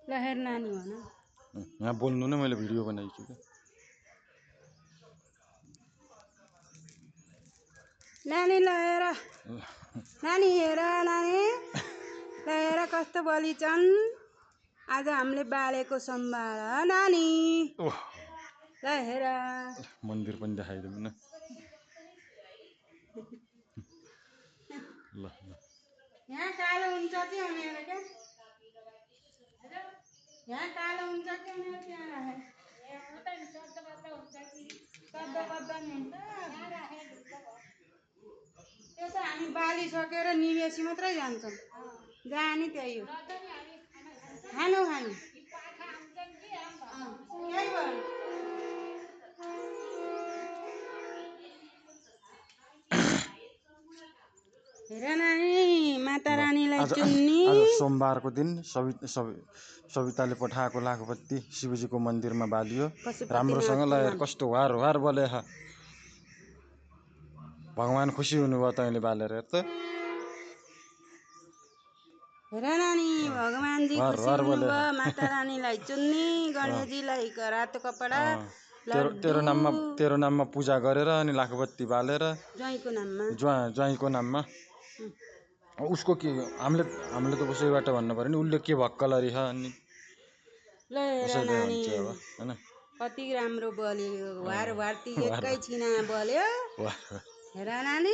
ल हेर नानी भन यहाँ बोल्नु नै मैले भिडियो बनाइछु क्या नानी ल हेर नानी हेर नानी ल हेर कस्तो बलि छन् आज हामीले बालेको सम्भार नानी ओह ल हेर मन्दिर पनि देखाइदिउँ न ल यहाँ कालो हुन्छ कि उनीहरू क्या यहाँ कालो हुन्छ कि उनीहरू त्यहाँ राखेर सधैँ नि हुन्छ त्यो त हामी बालिसकेर निवेशी मात्रै जान्छौँ जाने त्यही हो खानु खानु केही भयो हेर नानी माता रानीलाई चुन्नी आज सोमबारको दिन सविताले पठाएको लाखपत्ती शिवजीको मन्दिरमा बालियो राम्रोसँग लगाएर कस्तो वार वार बले भगवान खुसी हुनुभयो तैँले बालेर हेर त हेर नानी भगवानजी खुसी हुनुभयो माता रानीलाई चुन्नी गणेशजीलाई रातो कपडा तेरो नाममा पूजा गरेर अनि लाखपत्ती बालेर ज्वाइँको नाममा उसको के हामीले त उसैबाट भन्नु पर्यो नि उसले के भक्कलरी छ अनि ल हेर नानी कति राम्रो बल्यो वार वार ती एकैछिनमा बल्यो हेर नानी